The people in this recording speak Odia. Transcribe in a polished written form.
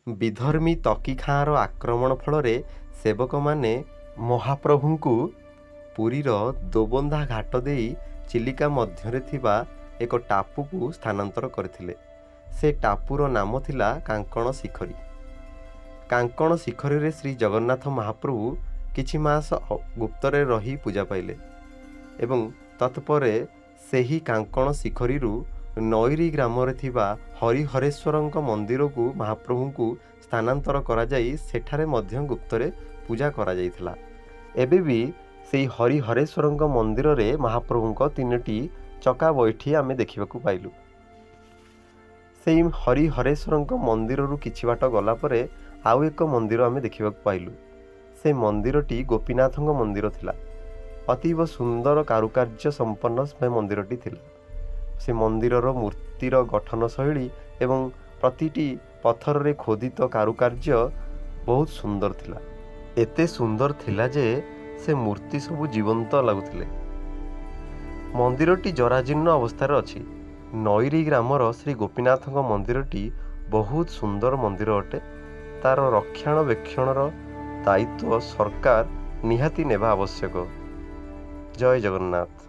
ବିଧର୍ମୀ ତକି ଖାଁର ଆକ୍ରମଣ ଫଳରେ ସେବକମାନେ ମହାପ୍ରଭୁଙ୍କୁ ପୁରୀର ଦୋବନ୍ଧା ଘାଟ ଦେଇ ଚିଲିକା ମଧ୍ୟରେ ଥିବା ଏକ ଟାପୁକୁ ସ୍ଥାନାନ୍ତର କରିଥିଲେ। ସେ ଟାପୁର ନାମ ଥିଲା କାଙ୍କଣ ଶିଖରୀ। କାଙ୍କଣ ଶିଖରୀରେ ଶ୍ରୀ ଜଗନ୍ନାଥ ମହାପ୍ରଭୁ କିଛି ମାସ ଗୁପ୍ତରେ ରହି ପୂଜା ପାଇଲେ ଏବଂ ତତ୍ପରେ ସେହି କାଙ୍କଣ ଶିଖରୀରୁ ନଈରୀ ଗ୍ରାମରେ ଥିବା ହରିହରେଶ୍ୱରଙ୍କ ମନ୍ଦିରକୁ ମହାପ୍ରଭୁଙ୍କୁ ସ୍ଥାନାନ୍ତର କରାଯାଇ ସେଠାରେ ମଧ୍ୟ ଗୁପ୍ତରେ ପୂଜା କରାଯାଇଥିଲା। ଏବେ ବି ସେହି ହରିହରେଶ୍ୱରଙ୍କ ମନ୍ଦିରରେ ମହାପ୍ରଭୁଙ୍କ 3ଟି ଚକା ବୈଠି ଆମେ ଦେଖିବାକୁ ପାଇଲୁ। ସେହି ହରିହରେଶ୍ୱରଙ୍କ ମନ୍ଦିରରୁ କିଛି ବାଟ ଗଲା ପରେ ଆଉ ଏକ ମନ୍ଦିର ଆମେ ଦେଖିବାକୁ ପାଇଲୁ। ସେ ମନ୍ଦିରଟି ଗୋପୀନାଥଙ୍କ ମନ୍ଦିର ଥିଲା। ଅତୀବ ସୁନ୍ଦର କାରୁକାର୍ଯ୍ୟ ସମ୍ପନ୍ନ ସେ ମନ୍ଦିରଟି ଥିଲା। ସେ ମନ୍ଦିରର ମୂର୍ତ୍ତିର ଗଠନ ଶୈଳୀ ଏବଂ ପ୍ରତିଟି ପଥରରେ ଖୋଦିତ କାରୁକାର୍ଯ୍ୟ ବହୁତ ସୁନ୍ଦର ଥିଲା। ଏତେ ସୁନ୍ଦର ଥିଲା ଯେ ସେ ମୂର୍ତ୍ତି ସବୁ ଜୀବନ୍ତ ଲାଗୁଥିଲେ। ମନ୍ଦିରଟି ଜରାଜୀର୍ଣ୍ଣ ଅବସ୍ଥାରେ ଅଛି। ନଈରୀ ଗ୍ରାମର ଶ୍ରୀ ଗୋପୀନାଥଙ୍କ ମନ୍ଦିରଟି ବହୁତ ସୁନ୍ଦର ମନ୍ଦିର ଅଟେ। ତା'ର ରକ୍ଷଣାବେକ୍ଷଣର ଦାୟିତ୍ୱ ସରକାର ନିହାତି ନେବା ଆବଶ୍ୟକ। ଜୟ ଜଗନ୍ନାଥ।